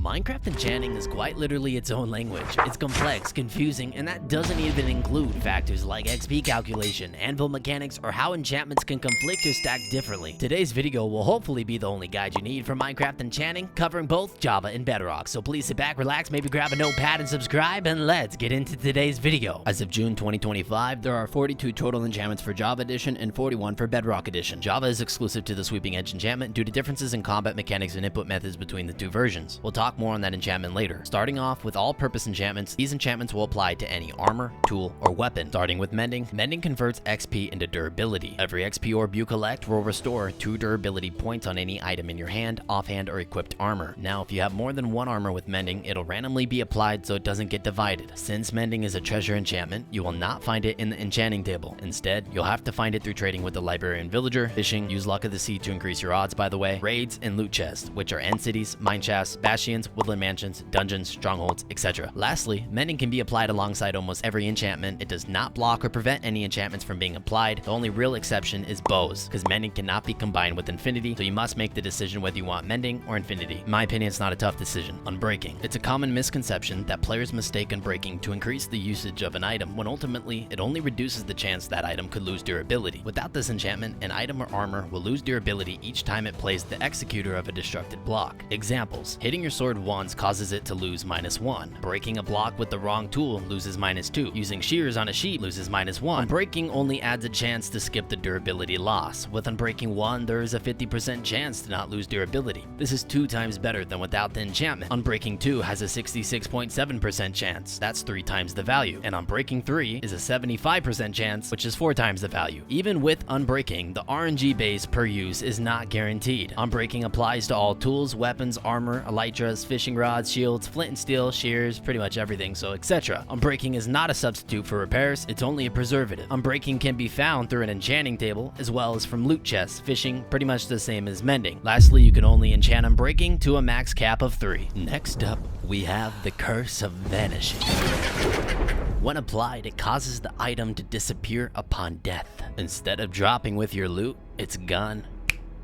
Minecraft Enchanting is quite literally its own language. It's complex, confusing, and that doesn't even include factors like XP calculation, anvil mechanics, or how enchantments can conflict or stack differently. Today's video will hopefully be the only guide you need for Minecraft Enchanting, covering both Java and Bedrock. So please sit back, relax, maybe grab a notepad and subscribe, and let's get into today's video. As of June 2025, there are 42 total enchantments for Java Edition and 41 for Bedrock Edition. Java is exclusive to the Sweeping Edge enchantment due to differences in combat mechanics and input methods between the two versions. We'll talk more on that enchantment later. Starting off with all-purpose enchantments, these enchantments will apply to any armor, tool, or weapon. Starting with Mending, Mending converts XP into durability. Every XP orb you collect will restore 2 durability points on any item in your hand, offhand, or equipped armor. Now, if you have more than one armor with Mending, it'll randomly be applied so it doesn't get divided. Since Mending is a treasure enchantment, you will not find it in the enchanting table. Instead, you'll have to find it through trading with the librarian villager, fishing, use luck of the sea to increase your odds by the way, raids, and loot chests, which are end cities, mine shafts, bastions, woodland mansions, dungeons, strongholds, etc. Lastly, Mending can be applied alongside almost every enchantment. It does not block or prevent any enchantments from being applied. The only real exception is bows, because Mending cannot be combined with Infinity, so you must make the decision whether you want Mending or Infinity. In my opinion, it's not a tough decision. Unbreaking. It's a common misconception that players mistake Unbreaking to increase the usage of an item, when ultimately, it only reduces the chance that item could lose durability. Without this enchantment, an item or armor will lose durability each time it plays the executor of a destructed block. Examples: hitting your sword once causes it to lose -1. Breaking a block with the wrong tool loses -2. Using shears on a sheet loses -1. Unbreaking only adds a chance to skip the durability loss. With Unbreaking 1, there is a 50% chance to not lose durability. This is 2 times better than without the enchantment. Unbreaking 2 has a 66.7% chance. That's 3 times the value. And Unbreaking 3 is a 75% chance, which is 4 times the value. Even with Unbreaking, the RNG base per use is not guaranteed. Unbreaking applies to all tools, weapons, armor, elytras, fishing rods, shields, flint and steel, shears, pretty much everything, so etc. Unbreaking is not a substitute for repairs, it's only a preservative. Unbreaking can be found through an enchanting table, as well as from loot chests, fishing, pretty much the same as Mending. Lastly, you can only enchant Unbreaking to a max cap of 3. Next up, we have the Curse of Vanishing. When applied, it causes the item to disappear upon death. Instead of dropping with your loot, it's gone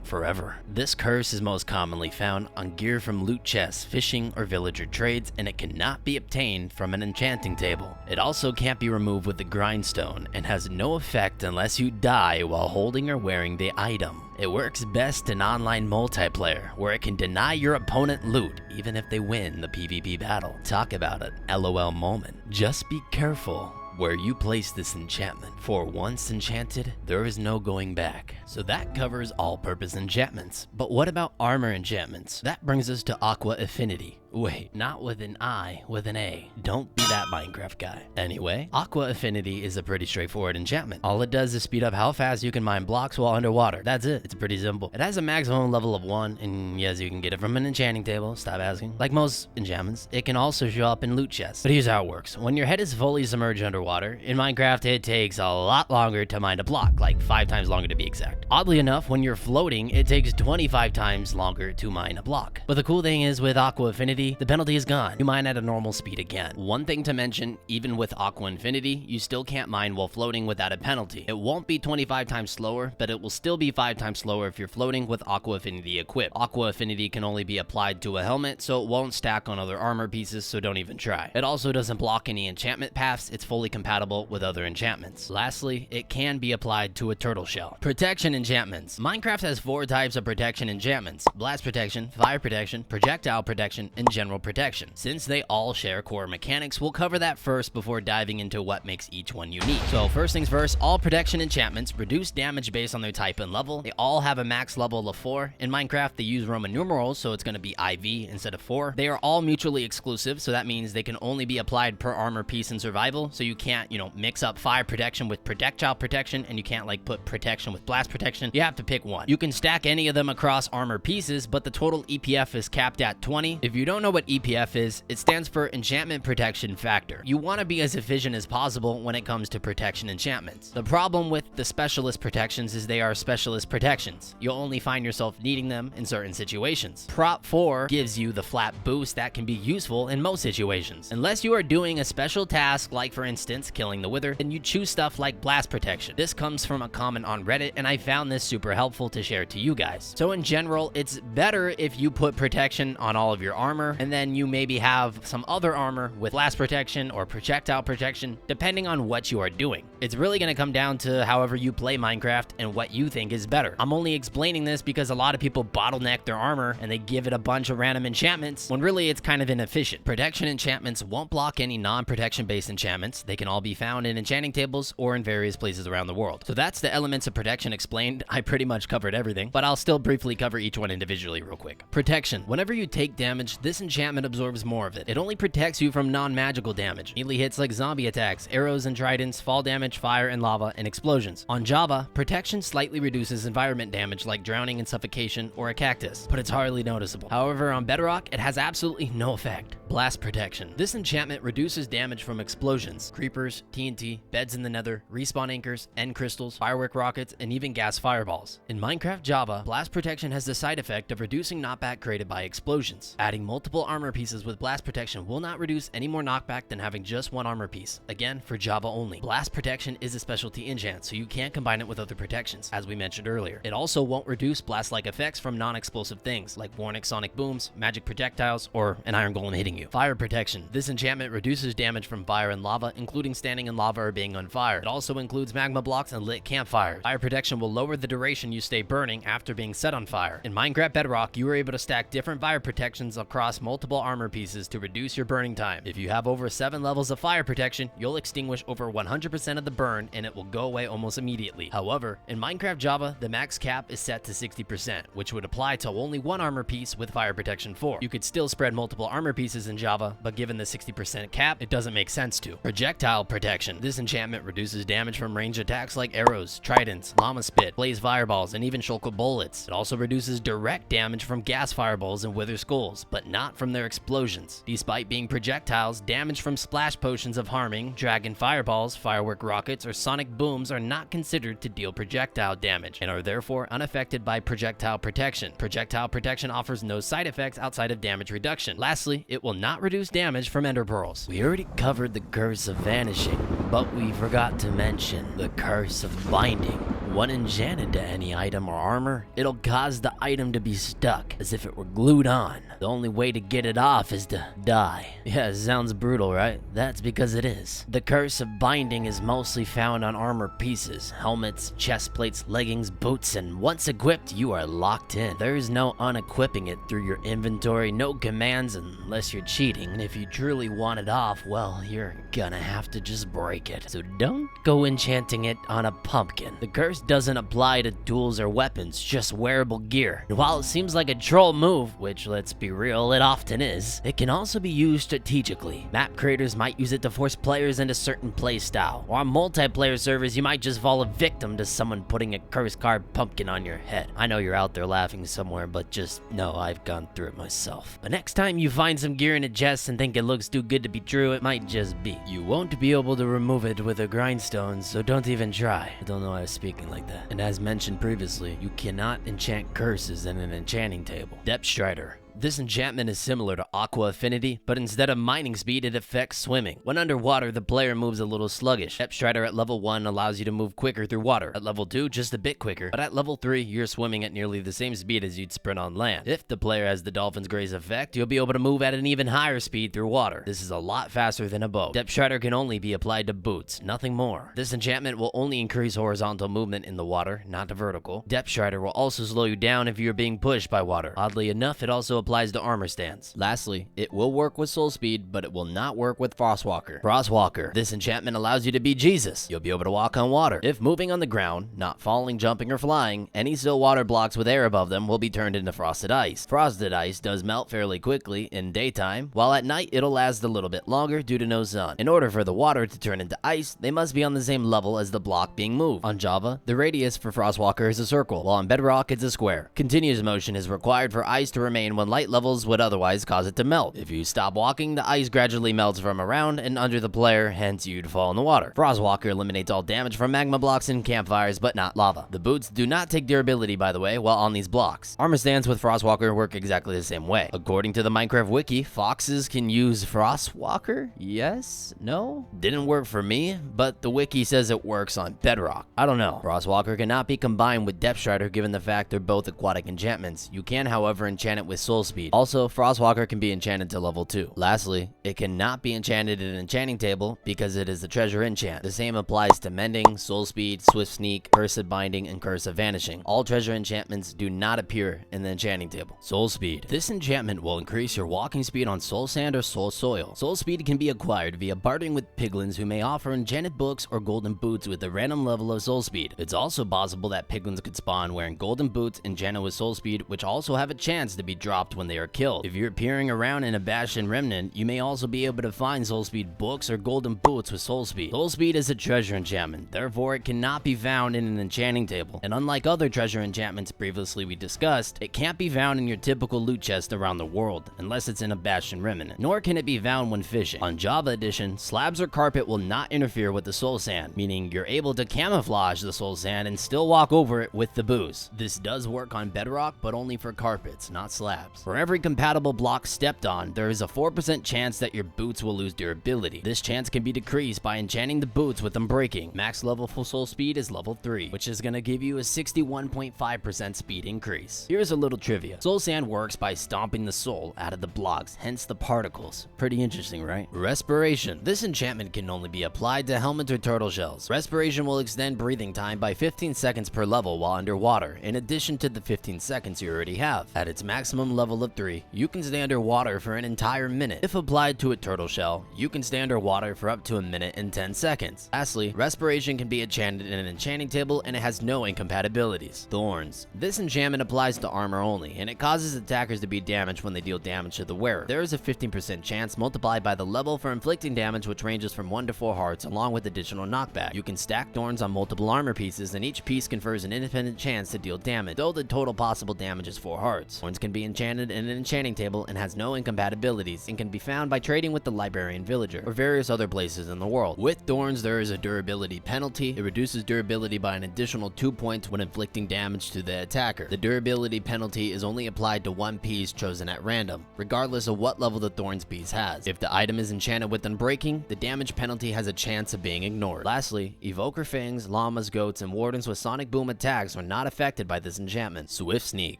forever. This curse is most commonly found on gear from loot chests, fishing, or villager trades, and it cannot be obtained from an enchanting table. It also can't be removed with the grindstone and has no effect unless you die while holding or wearing the item. It works best in online multiplayer, where it can deny your opponent loot even if they win the PvP battle. Talk about an LOL moment. Just be careful where you place this enchantment, for once enchanted, there is no going back. So that covers all-purpose enchantments. But what about armor enchantments? That brings us to Aqua Affinity. Wait, not with an I, with an A. Don't be that Minecraft guy. Anyway, Aqua Affinity is a pretty straightforward enchantment. All it does is speed up how fast you can mine blocks while underwater. That's it. It's pretty simple. It has a maximum level of 1, and yes, you can get it from an enchanting table. Stop asking. Like most enchantments, it can also show up in loot chests. But here's how it works. When your head is fully submerged underwater, in Minecraft, it takes a lot longer to mine a block, like 5 times longer to be exact. Oddly enough, when you're floating, it takes 25 times longer to mine a block. But the cool thing is, with Aqua Affinity, the penalty is gone. You mine at a normal speed again. One thing to mention, even with Aqua Infinity, you still can't mine while floating without a penalty. It won't be 25 times slower, but it will still be 5 times slower if you're floating with Aqua Affinity equipped. Aqua Affinity can only be applied to a helmet, so it won't stack on other armor pieces, so don't even try. It also doesn't block any enchantment paths. It's fully compatible with other enchantments. Lastly, it can be applied to a turtle shell. Protection enchantments. Minecraft has 4 types of protection enchantments: blast protection, fire protection, projectile protection, and general protection. Since they all share core mechanics, we'll cover that first before diving into what makes each one unique. So first things first, all protection enchantments reduce damage based on their type and level. They all have a max level of 4. In Minecraft, they use Roman numerals, so it's going to be IV instead of 4. They are all mutually exclusive, so that means they can only be applied per armor piece in survival, so you can't, mix up fire protection with projectile protection, and you can't put protection with blast protection. You have to pick one. You can stack any of them across armor pieces, but the total EPF is capped at 20. If you don't know what EPF is, it stands for Enchantment Protection Factor. You want to be as efficient as possible when it comes to protection enchantments. The problem with the specialist protections is they are specialist protections. You'll only find yourself needing them in certain situations. Prop 4 gives you the flat boost that can be useful in most situations. Unless you are doing a special task, like for instance, killing the Wither, then you choose stuff like blast protection. This comes from a comment on Reddit, and I found this super helpful to share to you guys. So in general, it's better if you put protection on all of your armor, armor, and then you maybe have some other armor with blast protection or projectile protection, depending on what you are doing. It's really going to come down to however you play Minecraft and what you think is better. I'm only explaining this because a lot of people bottleneck their armor and they give it a bunch of random enchantments when really it's kind of inefficient. Protection enchantments won't block any non-protection based enchantments. They can all be found in enchanting tables or in various places around the world. So that's the elements of protection explained. I pretty much covered everything, but I'll still briefly cover each one individually real quick. Protection. Whenever you take damage, this enchantment absorbs more of it. It only protects you from non-magical damage. Melee hits like zombie attacks, arrows and tridents, fall damage, fire and lava, and explosions. On Java, protection slightly reduces environment damage like drowning and suffocation or a cactus, but it's hardly noticeable. However, on Bedrock, it has absolutely no effect. Blast protection. This enchantment reduces damage from explosions, creepers, TNT, beds in the nether, respawn anchors, end crystals, firework rockets, and even gas fireballs. In Minecraft Java, blast protection has the side effect of reducing knockback created by explosions. Adding multiple armor pieces with blast protection will not reduce any more knockback than having just one armor piece. Again, for Java only. Blast protection is a specialty enchant, so you can't combine it with other protections, as we mentioned earlier. It also won't reduce blast-like effects from non-explosive things, like warning sonic booms, magic projectiles, or an iron golem hitting you. Fire protection. This enchantment reduces damage from fire and lava, including standing in lava or being on fire. It also includes magma blocks and lit campfires. Fire protection will lower the duration you stay burning after being set on fire. In Minecraft Bedrock, you are able to stack different fire protections across multiple armor pieces to reduce your burning time. If you have over 7 levels of fire protection, you'll extinguish over 100% of the burn and it will go away almost immediately. However, in Minecraft Java, the max cap is set to 60%, which would apply to only one armor piece with fire protection 4. You could still spread multiple armor pieces in Java, but given the 60% cap, it doesn't make sense to. Projectile protection. This enchantment reduces damage from ranged attacks like arrows, tridents, llama spit, blaze fireballs, and even shulker bullets. It also reduces direct damage from gas fireballs and wither skulls, but not from their explosions. Despite being projectiles, damage from splash potions of harming, dragon fireballs, firework rockets, or sonic booms are not considered to deal projectile damage and are therefore unaffected by projectile protection. Projectile protection offers no side effects outside of damage reduction. Lastly, it will not reduce damage from ender pearls. We already covered the curse of vanishing, but we forgot to mention the curse of binding. When enchanted to any item or armor, it'll cause the item to be stuck, as if it were glued on. The only way to get it off is to die. Yeah, it sounds brutal, right? That's because it is. The curse of binding is mostly found on armor pieces, helmets, chest plates, leggings, boots, and once equipped, you are locked in. There is no unequipping it through your inventory, no commands unless you're cheating, and if you truly want it off, well, you're gonna have to just break it. So don't go enchanting it on a pumpkin. The curse doesn't apply to tools or weapons, just wearable gear. And while it seems like a troll move, which let's be real, it often is, it can also be used strategically. Map creators might use it to force players into certain playstyle, or on multiplayer servers you might just fall a victim to someone putting a curse card pumpkin on your head. I know you're out there laughing somewhere, but just know I've gone through it myself. But next time you find some gear in a chest and think it looks too good to be true, it might just be. You won't be able to remove it with a grindstone, so don't even try. I don't know why I was speaking like that. And as mentioned previously, you cannot enchant curses in an enchanting table. Depth Strider. This enchantment is similar to Aqua Affinity, but instead of mining speed, it affects swimming. When underwater, the player moves a little sluggish. Depth Strider at level 1 allows you to move quicker through water. At level 2, just a bit quicker, but at level 3, you're swimming at nearly the same speed as you'd sprint on land. If the player has the Dolphin's Grace effect, you'll be able to move at an even higher speed through water. This is a lot faster than a boat. Depth Strider can only be applied to boots, nothing more. This enchantment will only increase horizontal movement in the water, not the vertical. Depth Strider will also slow you down if you're being pushed by water. Oddly enough, it also applies to armor stands. Lastly, it will work with soul speed, but it will not work with Frostwalker. Frostwalker. This enchantment allows you to be Jesus. You'll be able to walk on water. If moving on the ground, not falling, jumping, or flying, any still water blocks with air above them will be turned into frosted ice. Frosted ice does melt fairly quickly in daytime, while at night it'll last a little bit longer due to no sun. In order for the water to turn into ice, they must be on the same level as the block being moved. On Java, the radius for Frostwalker is a circle, while on Bedrock it's a square. Continuous motion is required for ice to remain when light levels would otherwise cause it to melt. If you stop walking, the ice gradually melts from around and under the player, hence you'd fall in the water. Frostwalker eliminates all damage from magma blocks and campfires, but not lava. The boots do not take durability, by the way, while on these blocks. Armor stands with Frostwalker work exactly the same way. According to the Minecraft wiki, foxes can use Frostwalker? Yes? No? Didn't work for me, but the wiki says it works on Bedrock. I don't know. Frostwalker cannot be combined with Depth Strider given the fact they're both aquatic enchantments. You can, however, enchant it with soul soul speed. Also, Frostwalker can be enchanted to level 2. Lastly, it cannot be enchanted in an enchanting table because it is a treasure enchant. The same applies to Mending, Soul Speed, Swift Sneak, Cursed Binding, and Curse of Vanishing. All treasure enchantments do not appear in the enchanting table. Soul Speed. This enchantment will increase your walking speed on soul sand or soul soil. Soul Speed can be acquired via bartering with piglins who may offer enchanted books or golden boots with a random level of soul speed. It's also possible that piglins could spawn wearing golden boots enchanted with soul speed, which also have a chance to be dropped when they are killed. If you're peering around in a Bastion Remnant, you may also be able to find soul speed books or golden boots with soul speed. Soul Speed is a treasure enchantment, therefore it cannot be found in an enchanting table. And unlike other treasure enchantments previously we discussed, it can't be found in your typical loot chest around the world, unless it's in a Bastion Remnant. Nor can it be found when fishing. On Java Edition, slabs or carpet will not interfere with the soul sand, meaning you're able to camouflage the soul sand and still walk over it with the boost. This does work on Bedrock, but only for carpets, not slabs. For every compatible block stepped on, there is a 4% chance that your boots will lose durability. This chance can be decreased by enchanting the boots with Unbreaking. Max level full soul speed is level 3, which is going to give you a 61.5% speed increase. Here's a little trivia. Soul sand works by stomping the soul out of the blocks, hence the particles. Pretty interesting, right? Respiration. This enchantment can only be applied to helmets or turtle shells. Respiration will extend breathing time by 15 seconds per level while underwater, in addition to the 15 seconds you already have. At its maximum level of 3, you can stay underwater for an entire minute. If applied to a turtle shell, you can stay underwater for up to a minute and 10 seconds. Lastly, Respiration can be enchanted in an enchanting table and it has no incompatibilities. Thorns. This enchantment applies to armor only, and it causes attackers to be damaged when they deal damage to the wearer. There is a 15% chance multiplied by the level for inflicting damage, which ranges from 1 to 4 hearts along with additional knockback. You can stack thorns on multiple armor pieces and each piece confers an independent chance to deal damage, though the total possible damage is 4 hearts. Thorns can be enchanted in an enchanting table and has no incompatibilities and can be found by trading with the librarian villager or various other places in the world. With thorns, there is a durability penalty. It reduces durability by an additional 2 points when inflicting damage to the attacker. The durability penalty is only applied to one piece chosen at random, regardless of what level the thorns piece has. If the item is enchanted with Unbreaking, the damage penalty has a chance of being ignored. Lastly, Evoker Fangs, Llamas, Goats, and Wardens with Sonic Boom attacks are not affected by this enchantment. Swift Sneak.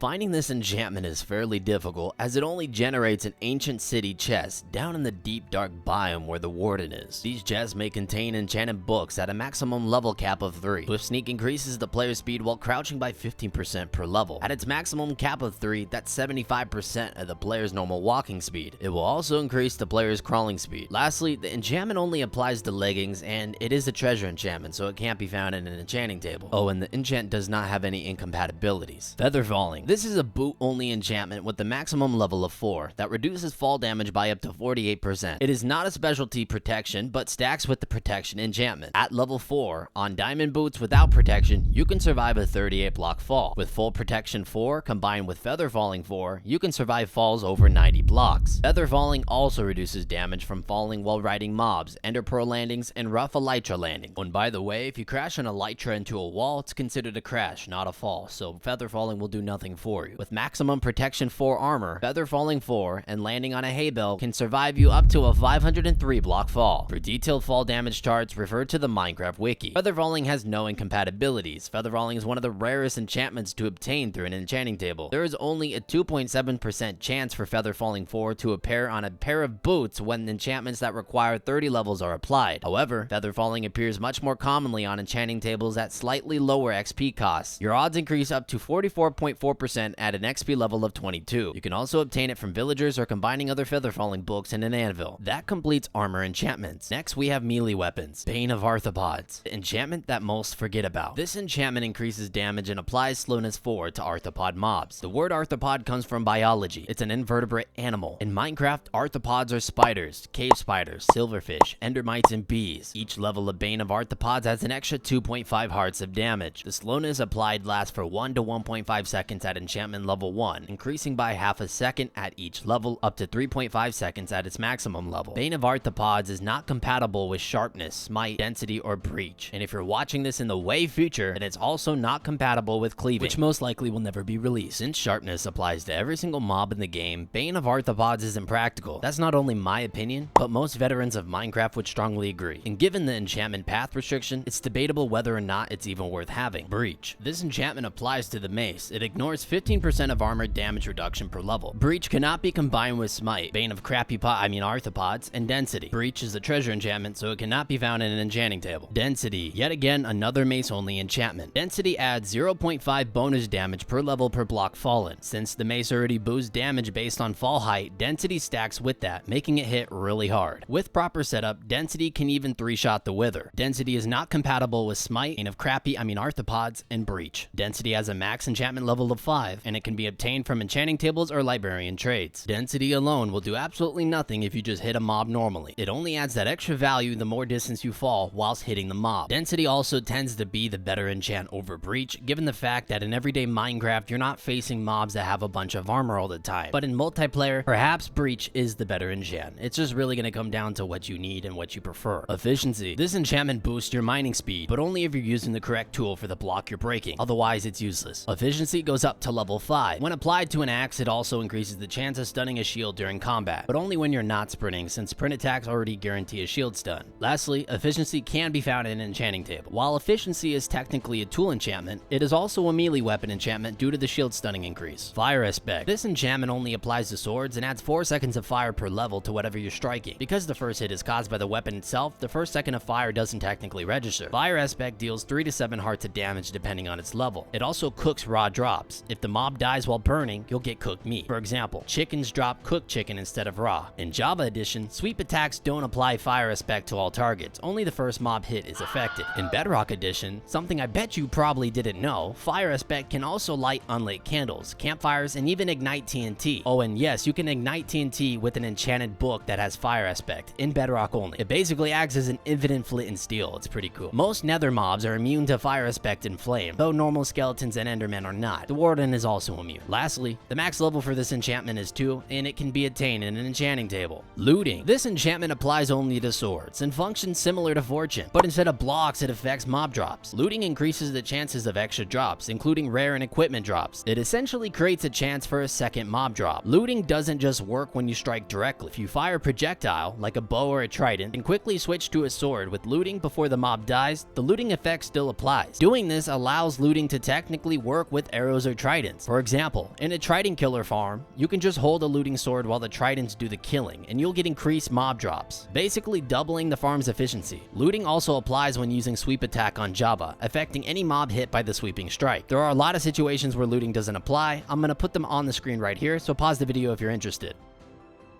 Finding this enchantment is fairly difficult as it only generates an ancient city chest down in the deep dark biome where the Warden is. These chests may contain enchanted books at a maximum level cap of 3. Swift Sneak increases the player's speed while crouching by 15% per level. At its maximum cap of 3, that's 75% of the player's normal walking speed. It will also increase the player's crawling speed. Lastly, the enchantment only applies to leggings, and it is a treasure enchantment, so it can't be found in an enchanting table. Oh, and the enchant does not have any incompatibilities. Feather Falling. This is a boot-only enchantment with the maximum level of 4 that reduces fall damage by up to 48%. It is not a specialty protection, but stacks with the protection enchantment. At level 4, on diamond boots without protection, you can survive a 38 block fall. With full protection 4 combined with Feather Falling 4, you can survive falls over 90 blocks. Feather Falling also reduces damage from falling while riding mobs, Ender Pearl landings, and rough Elytra landing. And by the way, if you crash an Elytra into a wall, it's considered a crash, not a fall, so Feather Falling will do nothing for you. With maximum protection 4 armor, Feather Falling 4 and landing on a hay bale can survive you up to a 503 block fall. For detailed fall damage charts, refer to the Minecraft wiki. Feather Falling has no incompatibilities. Feather Falling is one of the rarest enchantments to obtain through an enchanting table. There is only a 2.7% chance for Feather Falling 4 to appear on a pair of boots when enchantments that require 30 levels are applied. However, Feather Falling appears much more commonly on enchanting tables at slightly lower XP costs. Your odds increase up to 44.4% at an XP level of 22. You can also obtain it from villagers or combining other Feather Falling books in an anvil. That completes armor enchantments. Next, we have melee weapons. Bane of Arthropods. The enchantment that most forget about. This enchantment increases damage and applies slowness 4 to arthropod mobs. The word arthropod comes from biology. It's an invertebrate animal. In Minecraft, arthropods are spiders, cave spiders, silverfish, endermites, and bees. Each level of Bane of Arthropods has an extra 2.5 hearts of damage. The slowness applied lasts for 1 to 1.5 seconds at enchantment level 1, increasing by half a second at each level up to 3.5 seconds at its maximum level. Bane of Arthropods is not compatible with Sharpness, Smite, Density, or Breach. And if you're watching this in the way future, then it's also not compatible with Cleaving, which most likely will never be released. Since Sharpness applies to every single mob in the game, Bane of Arthropods is impractical. That's not only my opinion, but most veterans of Minecraft would strongly agree. And given the enchantment path restriction, it's debatable whether or not it's even worth having. Breach. This enchantment applies to the mace. It ignores 15% of armor damage reduction reduction per level. Breach cannot be combined with Smite, Bane of Arthropods, and Density. Breach is a treasure enchantment, so it cannot be found in an enchanting table. Density, yet again another mace-only enchantment. Density adds 0.5 bonus damage per level per block fallen. Since the mace already boosts damage based on fall height, Density stacks with that, making it hit really hard. With proper setup, Density can even 3-shot the Wither. Density is not compatible with Smite, Bane of Arthropods, and Breach. Density has a max enchantment level of 5, and it can be obtained from enchanting tables or librarian trades. Density alone will do absolutely nothing if you just hit a mob normally. It only adds that extra value the more distance you fall whilst hitting the mob. Density also tends to be the better enchant over Breach, given the fact that in everyday Minecraft you're not facing mobs that have a bunch of armor all the time. But in multiplayer, perhaps Breach is the better enchant. It's just really going to come down to what you need and what you prefer. Efficiency. This enchantment boosts your mining speed, but only if you're using the correct tool for the block you're breaking. Otherwise, it's useless. Efficiency goes up to level 5. When applied to an axe, it also increases the chance of stunning a shield during combat, but only when you're not sprinting, since sprint attacks already guarantee a shield stun. Lastly, efficiency can be found in an enchanting table. While efficiency is technically a tool enchantment, it is also a melee weapon enchantment due to the shield stunning increase. Fire aspect. This enchantment only applies to swords and adds 4 seconds of fire per level to whatever you're striking. Because the first hit is caused by the weapon itself, the first second of fire doesn't technically register. Fire aspect deals 3 to 7 hearts of damage depending on its level. It also cooks raw drops. If the mob dies while burning, you'll get cooked meat. For example, chickens drop cooked chicken instead of raw. In Java Edition, sweep attacks don't apply fire aspect to all targets, only the first mob hit is affected. In Bedrock Edition, something I bet you probably didn't know, fire aspect can also light unlit candles, campfires, and even ignite TNT. Oh, and yes, you can ignite TNT with an enchanted book that has fire aspect, in Bedrock only. It basically acts as an infinite flint and steel. It's pretty cool. Most nether mobs are immune to fire aspect and flame, though normal skeletons and endermen are not. The warden is also immune. Lastly, the max level for this enchantment is 2, and it can be attained in an enchanting table. Looting. This enchantment applies only to swords and functions similar to Fortune, but instead of blocks, it affects mob drops. Looting increases the chances of extra drops, including rare and equipment drops. It essentially creates a chance for a second mob drop. Looting doesn't just work when you strike directly. If you fire a projectile, like a bow or a trident, and quickly switch to a sword with looting before the mob dies, the looting effect still applies. Doing this allows looting to technically work with arrows or tridents. For example, in a trident killer farm, you can just hold a looting sword while the tridents do the killing, and you'll get increased mob drops, basically doubling the farm's efficiency. Looting also applies when using sweep attack on Java, affecting any mob hit by the sweeping strike. There are a lot of situations where looting doesn't apply. I'm going to put them on the screen right here, so pause the video if you're interested.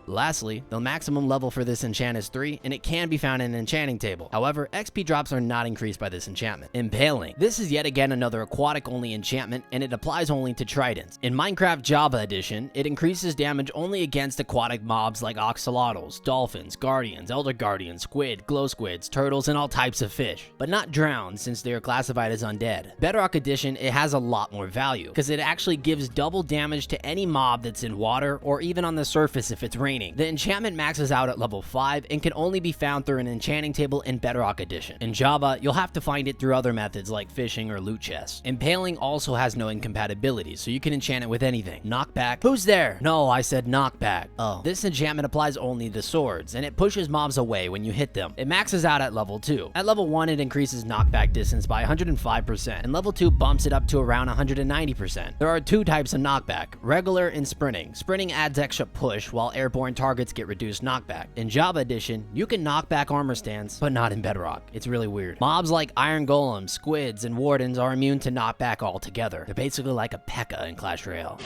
Lastly, the maximum level for this enchant is 3, and it can be found in an enchanting table. However, XP drops are not increased by this enchantment. Impaling. This is yet again another aquatic-only enchantment, and it applies only to tridents. In Minecraft Java Edition, it increases damage only against aquatic mobs like axolotls, dolphins, guardians, elder guardians, squid, glow squids, turtles, and all types of fish, but not drowned since they are classified as undead. Bedrock Edition, it has a lot more value, because it actually gives double damage to any mob that's in water or even on the surface if it's raining. The enchantment maxes out at level 5 and can only be found through an enchanting table in Bedrock Edition. In Java, you'll have to find it through other methods like fishing or loot chests. Impaling also has no incompatibility, so you can enchant it with anything. Knockback. Who's there? No, I said knockback. Oh. This enchantment applies only to swords, and it pushes mobs away when you hit them. It maxes out at level 2. At level 1, it increases knockback distance by 105%, and level 2 bumps it up to around 190%. There are 2 types of knockback, regular and sprinting. Sprinting adds extra push, while airborne targets get reduced knockback. In Java Edition, you can knock back armor stands, but not in Bedrock. It's really weird. Mobs like iron golems, squids, and wardens are immune to knockback altogether. They're basically like a P.E.K.K.A. in Clash Royale.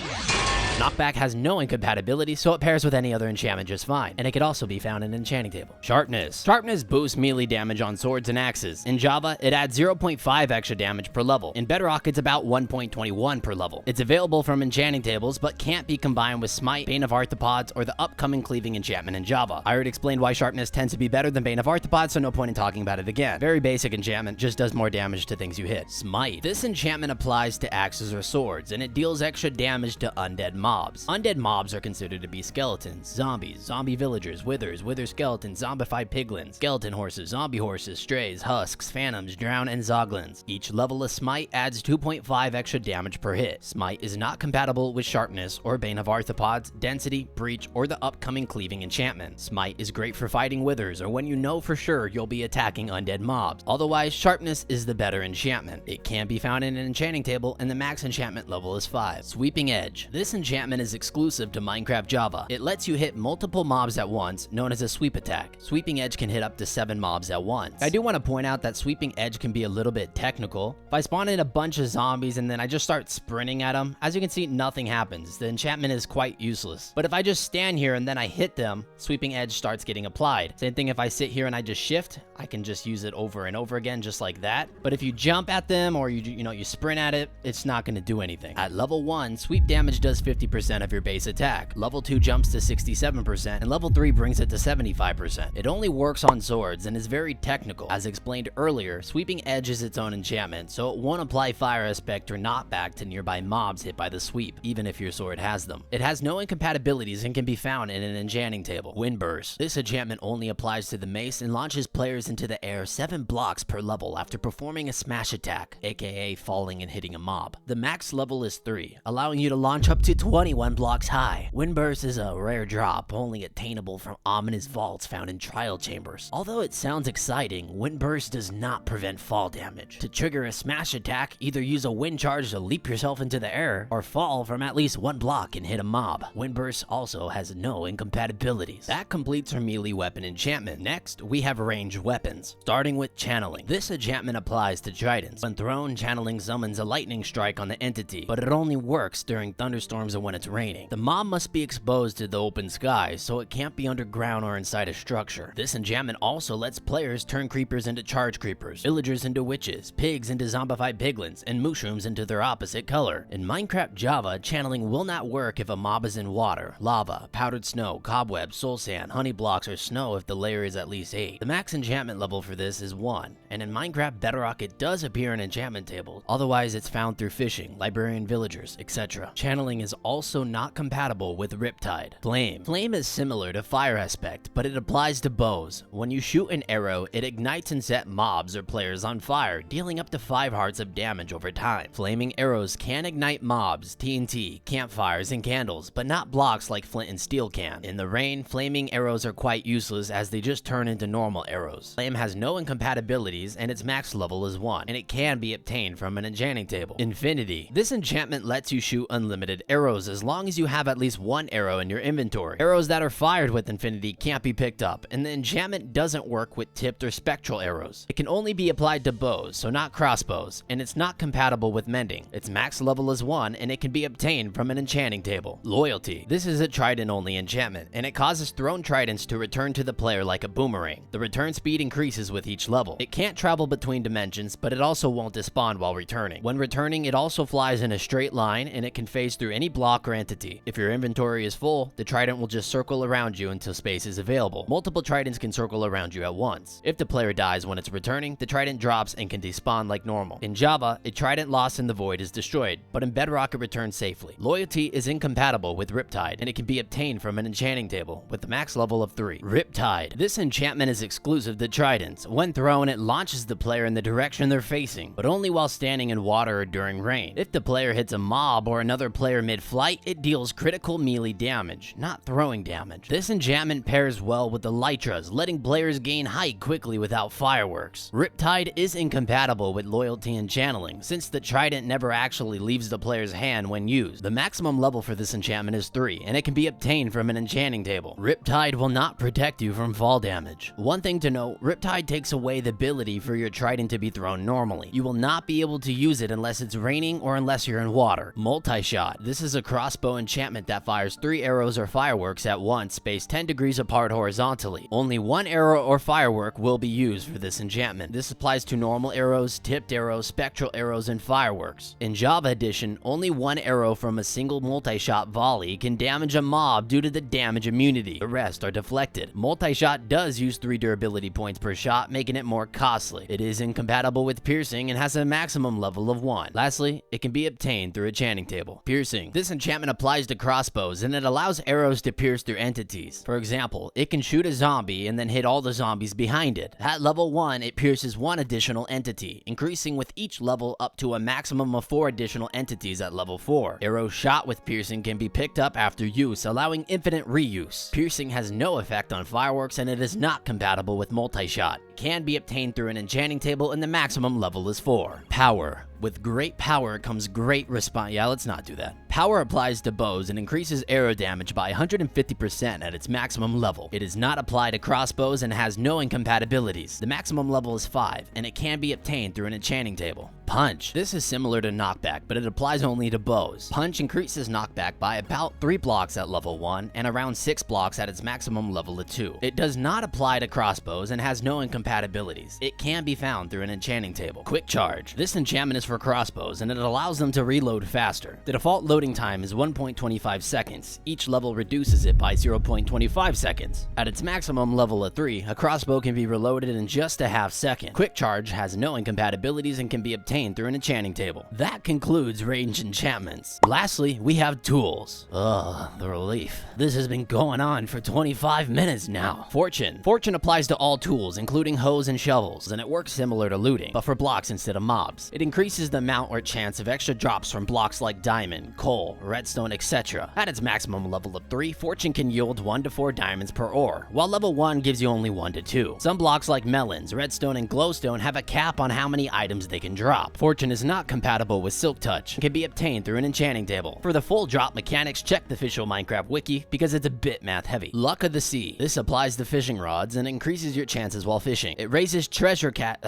Knockback has no incompatibility, so it pairs with any other enchantment just fine, and it could also be found in an enchanting table. Sharpness. Sharpness boosts melee damage on swords and axes. In Java, it adds 0.5 extra damage per level. In Bedrock, it's about 1.21 per level. It's available from enchanting tables, but can't be combined with Smite, Bane of Arthropods, or the upcoming Cleaving enchantment in Java. I already explained why Sharpness tends to be better than Bane of Arthropods, so no point in talking about it again. Very basic enchantment, just does more damage to things you hit. Smite. This enchantment applies to axes or swords, and it deals extra damage to undead mobs. Undead mobs are considered to be skeletons, zombies, zombie villagers, wither skeletons, zombified piglins, skeleton horses, zombie horses, strays, husks, phantoms, drown, and zoglins. Each level of Smite adds 2.5 extra damage per hit. Smite is not compatible with Sharpness or Bane of Arthropods, Density, Breach, or the upcoming Cleaving enchantment. Smite is great for fighting withers or when you know for sure you'll be attacking undead mobs. Otherwise, Sharpness is the better enchantment. It can be found in an enchanting table, and the max enchantment level is 5. Sweeping Edge. This enchantment enchantment is exclusive to Minecraft Java. It lets you hit multiple mobs at once, known as a sweep attack. Sweeping Edge can hit up to 7 mobs at once. I do want to point out that Sweeping Edge can be a little bit technical. If I spawn in a bunch of zombies and then I just start sprinting at them, as you can see, nothing happens. The enchantment is quite useless. But if I just stand here and then I hit them, Sweeping Edge starts getting applied. Same thing if I sit here and I just shift, I can just use it over and over again just like that. But if you jump at them or you sprint at it, it's not going to do anything. At level 1, sweep damage does 50% of your base attack. Level 2 jumps to 67%, and level 3 brings it to 75%. It only works on swords and is very technical. As explained earlier, Sweeping Edge is its own enchantment, so it won't apply fire aspect or knockback to nearby mobs hit by the sweep, even if your sword has them. It has no incompatibilities and can be found in an enchanting table. Wind Burst. This enchantment only applies to the mace and launches players into the air 7 blocks per level after performing a smash attack, aka falling and hitting a mob. The max level is 3, allowing you to launch up to 21 blocks high. Wind Burst is a rare drop, only attainable from ominous vaults found in trial chambers. Although it sounds exciting, Wind Burst does not prevent fall damage. To trigger a smash attack, either use a wind charge to leap yourself into the air, or fall from at least 1 block and hit a mob. Wind Burst also has no incompatibilities. That completes our melee weapon enchantment. Next, we have ranged weapons, starting with Channeling. This enchantment applies to tridents. When thrown, Channeling summons a lightning strike on the entity, but it only works during thunderstorms and when it's raining. The mob must be exposed to the open sky, so it can't be underground or inside a structure. This enchantment also lets players turn creepers into charge creepers, villagers into witches, pigs into zombified piglins, and mushrooms into their opposite color. In Minecraft Java, Channeling will not work if a mob is in water, lava, powdered snow, cobwebs, soul sand, honey blocks, or snow if the layer is at least 8. The max enchantment level for this is 1, and in Minecraft Bedrock it does appear in enchantment tables. Otherwise, it's found through fishing, librarian villagers, etc. Channeling is also not compatible with Riptide. Flame. Flame is similar to fire aspect, but it applies to bows. When you shoot an arrow, it ignites and sets mobs or players on fire, dealing up to 5 hearts of damage over time. Flaming arrows can ignite mobs, TNT, campfires, and candles, but not blocks like flint and steel can. In the rain, flaming arrows are quite useless as they just turn into normal arrows. Flame has no incompatibilities and its max level is 1, and it can be obtained from an enchanting table. Infinity. This enchantment lets you shoot unlimited arrows as long as you have at least 1 arrow in your inventory. Arrows that are fired with Infinity can't be picked up, and the enchantment doesn't work with tipped or spectral arrows. It can only be applied to bows, so not crossbows, and it's not compatible with Mending. Its max level is 1, and it can be obtained from an enchanting table. Loyalty. This is a trident-only enchantment, and it causes thrown tridents to return to the player like a boomerang. The return speed increases with each level. It can't travel between dimensions, but it also won't despawn while returning. When returning, it also flies in a straight line, and it can phase through any block or entity. If your inventory is full, the trident will just circle around you until space is available. Multiple tridents can circle around you at once. If the player dies when it's returning, the trident drops and can despawn like normal. In Java, a trident lost in the void is destroyed, but in Bedrock it returns safely. Loyalty is incompatible with Riptide, and it can be obtained from an enchanting table with the max level of 3. Riptide. This enchantment is exclusive to tridents. When thrown, it launches the player in the direction they're facing, but only while standing in water or during rain. If the player hits a mob or another player mid-flight, it deals critical melee damage, not throwing damage. This enchantment pairs well with the Elytras, letting players gain height quickly without fireworks. Riptide is incompatible with Loyalty and Channeling, since the trident never actually leaves the player's hand when used. The maximum level for this enchantment is 3, and it can be obtained from an enchanting table. Riptide will not protect you from fall damage. One thing to note, Riptide takes away the ability for your trident to be thrown normally. You will not be able to use it unless it's raining or unless you're in water. Multishot. This is a crossbow enchantment that fires 3 arrows or fireworks at once, spaced 10 degrees apart horizontally. Only 1 arrow or firework will be used for this enchantment. This applies to normal arrows, tipped arrows, spectral arrows, and fireworks. In Java Edition, only 1 arrow from a single multi-shot volley can damage a mob due to the damage immunity. The rest are deflected. Multi-shot does use 3 durability points per shot, making it more costly. It is incompatible with Piercing and has a maximum level of 1. Lastly, it can be obtained through a enchanting table. Piercing. This enchantment applies to crossbows, and it allows arrows to pierce through entities. For example, it can shoot a zombie and then hit all the zombies behind it. At level 1, it pierces 1 additional entity, increasing with each level up to a maximum of 4 additional entities at level 4. Arrows shot with piercing can be picked up after use, allowing infinite reuse. Piercing has no effect on fireworks, and it is not compatible with multi-shot. It can be obtained through an enchanting table, and the maximum level is 4. Power. With great power comes great response. Yeah, let's not do that. Power applies to bows and increases arrow damage by 150% at its maximum level. It is not applied to crossbows and has no incompatibilities. The maximum level is 5, and it can be obtained through an enchanting table. Punch. This is similar to Knockback, but it applies only to bows. Punch increases knockback by about 3 blocks at level 1 and around 6 blocks at its maximum level of 2. It does not apply to crossbows and has no incompatibilities. It can be found through an enchanting table. Quick Charge. This enchantment is for crossbows and it allows them to reload faster. The default loading time is 1.25 seconds. Each level reduces it by 0.25 seconds. At its maximum level of 3, a crossbow can be reloaded in just a half second. Quick Charge has no incompatibilities and can be obtained through an enchanting table. That concludes ranged enchantments. Lastly, we have tools. Ugh, the relief. This has been going on for 25 minutes now. Fortune. Fortune applies to all tools, including hoes and shovels, and it works similar to looting, but for blocks instead of mobs. It increases the amount or chance of extra drops from blocks like diamond, coal, redstone, etc. At its maximum level of 3, Fortune can yield 1 to 4 diamonds per ore, while level 1 gives you only 1 to 2. Some blocks like melons, redstone, and glowstone have a cap on how many items they can drop. Fortune is not compatible with Silk Touch and can be obtained through an enchanting table. For the full drop mechanics, check the official Minecraft wiki because it's a bit math heavy. Luck of the Sea. This applies to fishing rods and increases your chances while fishing. It raises treasure catch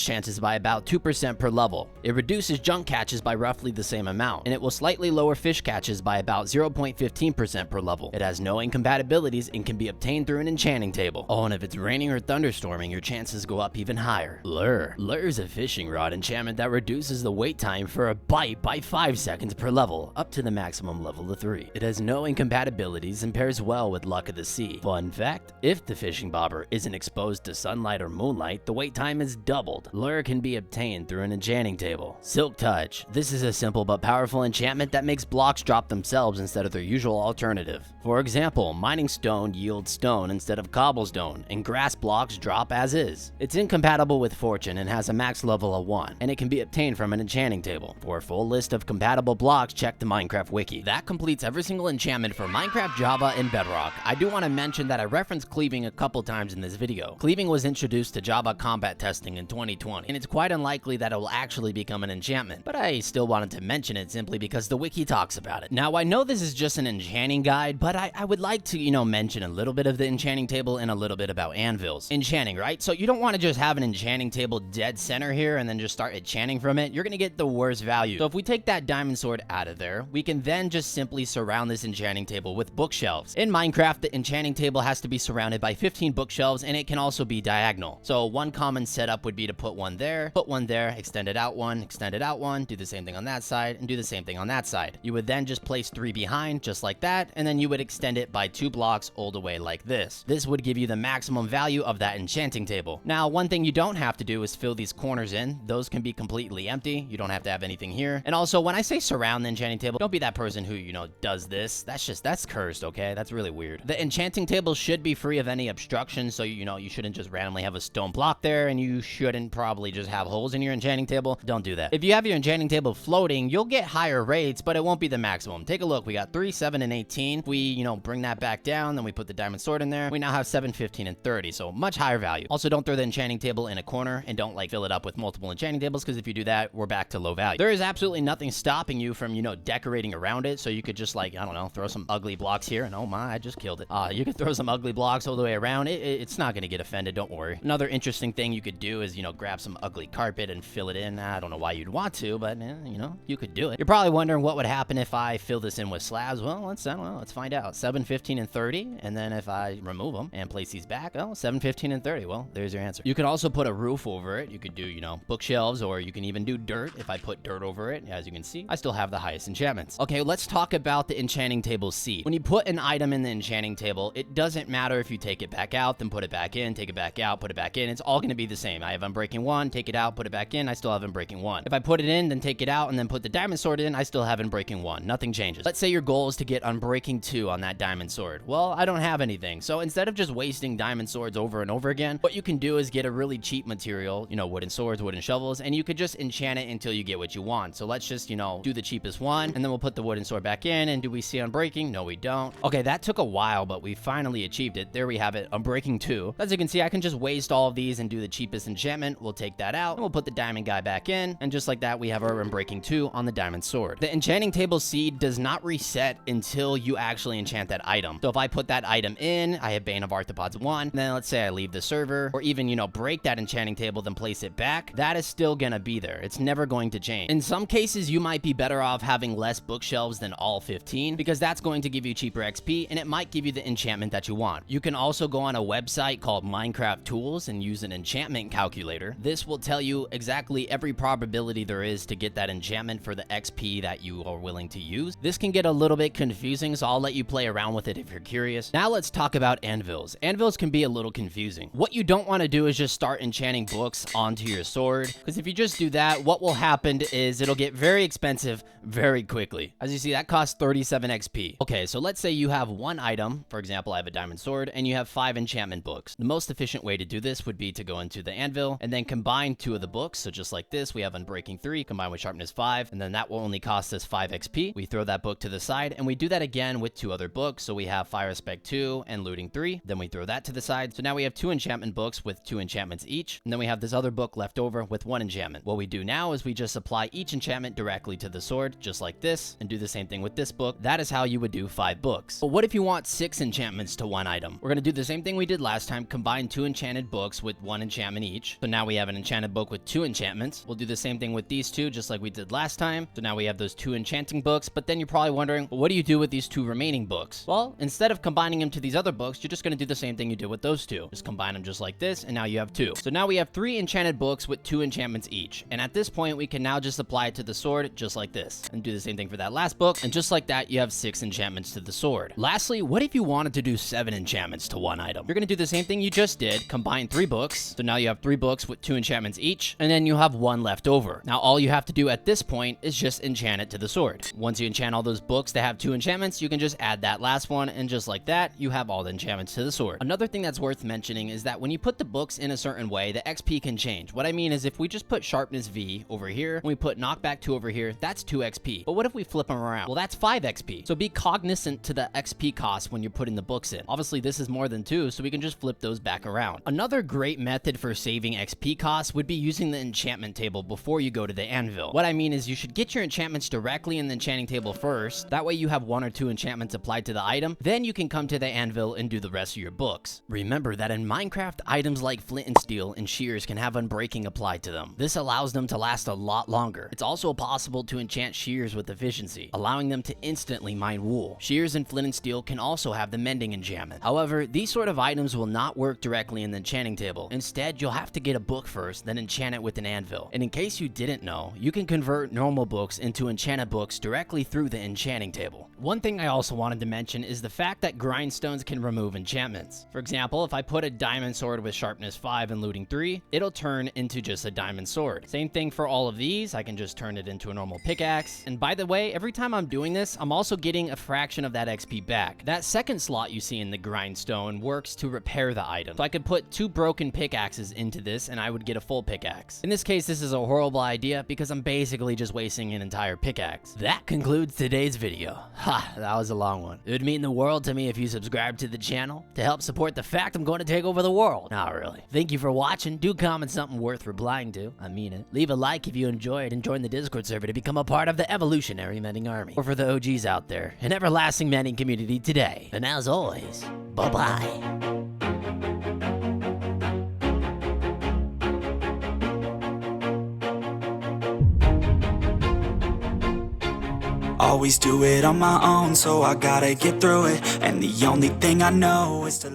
chances by about 2% per level. It reduces junk catches by roughly the same amount, and it will slightly lower fish catches by about 0.15% per level. It has no incompatibilities and can be obtained through an enchanting table. Oh, and if it's raining or thunderstorming, your chances go up even higher. Lure. Lure is a fishing rod enchantment that reduces the wait time for a bite by 5 seconds per level, up to the maximum level of 3. It has no incompatibilities and pairs well with Luck of the Sea. Fun fact, if the fishing bobber isn't exposed to sunlight or moonlight, the wait time is doubled. Lure can be obtained through an enchanting table. Silk Touch. This is a simple but powerful enchantment that makes blocks drop themselves instead of their usual alternative. For example, mining stone yields stone instead of cobblestone, and grass blocks drop as is. It's incompatible with Fortune and has a max level of 1, and it can be obtained from an enchanting table. For a full list of compatible blocks, check the Minecraft wiki. That completes every single enchantment for Minecraft, Java, and Bedrock. I do want to mention that I referenced Cleaving a couple times in this video. Cleaving was introduced to Java combat testing in 2020, and it's quite unlikely that it will actually become an enchantment, but I still wanted to mention it simply because the wiki talks about it. Now, I know this is just an enchanting guide, but I would like to, mention a little bit of the enchanting table and a little bit about anvils. Enchanting, right? So you don't want to just have an enchanting table dead center here and then just start enchanting from it. You're going to get the worst value. So if we take that diamond sword out of there, we can then just simply surround this enchanting table with bookshelves. In Minecraft, the enchanting table has to be surrounded by 15 bookshelves, and it can also be diagonal. So one common setup would be to put one there, extend it out one, do the same thing on that side, and do the same thing on that side. You would then just place 3 behind, just like that, and then you would extend it by 2 blocks all the way like this. This would give you the maximum value of that enchanting table. Now, one thing you don't have to do is fill these corners in. Those can be completely empty. You don't have to have anything here. And also, when I say surround the enchanting table, don't be that person who, does this. That's cursed, okay? That's really weird. The enchanting table should be free of any obstruction, so you shouldn't just randomly have a stone block there, and you shouldn't probably just have holes in your enchanting table. Don't do that. If you have your enchanting table floating, you'll get higher rates, but it won't be the maximum. Take a look. We got 3, 7, and 18. If we, bring that back down, then we put the diamond sword in there. We now have 7, 15, and 30, so much higher value. Also, don't throw the enchanting table in a corner, and don't fill it up with multiple enchanting tables, because if you do that, we're back to low value. There is absolutely nothing stopping you from, decorating around it, so you could just I don't know, throw some ugly blocks here, and oh my, I just killed it. You could throw some ugly blocks all the way around. It's not going to get offended, don't worry. Another interesting thing you could do is, grab some ugly carpet and fill it in. I don't know why you'd want to, but, you could do it. You're probably wondering what would happen if I fill this in with slabs. Well, I don't know, let's find out. 7, 15, and 30, and then if I remove them and place these back, 7, 15, and 30. Well, there's your answer. You could also put a roof over it. You could do, bookshelves, or you can even do dirt. If I put dirt over it, as you can see, I still have the highest enchantments. Okay, let's talk about the enchanting table seed. When you put an item in the enchanting table, it doesn't matter if you take it back out, then put it back in, take it back out, put it back in. It's all going to be the same. I have Unbreaking 1, take it out, put it back in, I still have Unbreaking 1. If I put it in, then take it out, and then put the diamond sword in, I still have Unbreaking 1. Nothing changes. Let's say your goal is to get Unbreaking 2 on that diamond sword. Well, I don't have anything. So instead of just wasting diamond swords over and over again, what you can do is get a really cheap material, wooden swords, wooden shovels, and you could just enchant it until you get what you want. So let's just, do the cheapest one, and then we'll put the wooden sword back in, and do we see Unbreaking? No, we don't. Okay, that took a while, but we finally achieved it. There we have it, Unbreaking 2. As you can see, I can just waste all of these and do the cheapest enchantment. We'll take that out, and we'll put the diamond guy back in, and just like that, we have our Unbreaking 2 2 on the diamond sword. The enchanting table seed does not reset until you actually enchant that item. So if I put that item in, I have Bane of Arthropods 1, and then let's say I leave the server, or even, break that enchanting table, then place it back, that is still gonna be there. It's never going to change. In some cases, you might be better off having less bookshelves than all 15, because that's going to give you cheaper XP, and it might give you the enchantment that you want. You can also go on a website called Minecraft Tools and use an enchantment calculator. This will tell you exactly every probability there is to get that enchantment for the XP that you are willing to use. This can get a little bit confusing, so I'll let you play around with it if you're curious. Now let's talk about anvils. Anvils can be a little confusing. What you don't want to do is just start enchanting books onto your sword, because if you just do that, what will happen is it'll get very expensive very quickly. As you see, that costs 37 XP. Okay, so let's say you have one item. For example, I have a diamond sword, and you have 5 enchantment books. The most efficient way to do this would be to go into the anvil and then combine 2 of the books. So just like this, we have Unbreaking 3 combined with Sharpness 5, and then that will only cost us 5 XP. We throw that book to the side, and we do that again with 2 other books. So we have Fire Spec 2 and Looting 3. Then we throw that to the side. So now we have 2 enchantment books with 2 enchantments each, and then we have this other book left over with 1 enchantment. What we do now is we just apply each enchantment directly to the sword, just like this, and do the same thing with this book. That is how you would do 5 books. But what if you want 6 enchantments to 1 item? We're gonna do the same thing we did last time, combine 2 enchanted books with 1 enchantment each. So now we have an enchanted book with 2 enchantments. We'll do the same thing with these 2, just like we did last time. So now we have those 2 enchanting books, but then you're probably wondering, well, what do you do with these 2 remaining books? Well, instead of combining them to these other books, you're just gonna do the same thing you did with those 2. Just combine them just like this, and now you have 2. So now we have 3 enchanted books with 2 enchantments each. And at this point, we can now just apply it to the sword, just like this. And do the same thing for that last book, and just like that, you have 6 enchantments to the sword. Lastly, what if you wanted to do 7 enchantments to 1 item? You're gonna do the same thing you just did, combine 3 books. So now you have 3 books with 2 enchantments each, and then you have 1 left over. Now all you have to do at this point is just enchant it to the sword. Once you enchant all those books that have 2 enchantments, you can just add that last one, and just like that, you have all the enchantments to the sword. Another thing that's worth mentioning is that when you put the books in a certain way, the XP can change. What I mean is if we just put Sharpness V over here, and we put Knockback 2 over here, that's 2 XP. But what if we flip them around? Well, that's 5 XP. So be cognizant to the XP cost when you're putting the books in. Obviously, this is more than 2, so we can just flip those back around. Another great method for saving XP costs would be using the enchantment table before you go to the anvil. What I mean is you should get your enchantments directly in the enchanting table first. That way you have 1 or 2 enchantments applied to the item. Then you can come to the anvil and do the rest of your books. Remember that in Minecraft, items like flint and steel and shears can have Unbreaking applied to them. This allows them to last a lot longer. It's also possible to enchant shears with efficiency, allowing them to instantly mine wool. Shears and flint and steel can also have the Mending enchantment. However, these sort of items will not work directly in the enchanting table. Instead, you'll have to get a book first, then enchant it with an anvil. And in case you didn't know, you can convert normal books into enchanted books directly through the enchanting table. One thing I also wanted to mention is the fact that grindstones can remove enchantments. For example, if I put a diamond sword with Sharpness 5 and Looting 3, it'll turn into just a diamond sword. Same thing for all of these, I can just turn it into a normal pickaxe. And by the way, every time I'm doing this, I'm also getting a fraction of that XP back. That second slot you see in the grindstone works to repair the item. So I could put 2 broken pickaxes into this and I would get a full pickaxe. In this case, this is a horrible idea because I'm basically just wasting an entire pickaxe. That concludes today's video. Ha, that was a long one. It would mean the world to me if you subscribe to the channel to help support the fact I'm going to take over the world. Not really. Thank you for watching. Do comment something worth replying to. I mean it. Leave a like if you enjoyed and join the Discord server to become a part of the evolutionary mending army. Or for the OGs out there, an everlasting mending community today. And as always, bye-bye. Always do it on my own, so I gotta get through it. And the only thing I know is to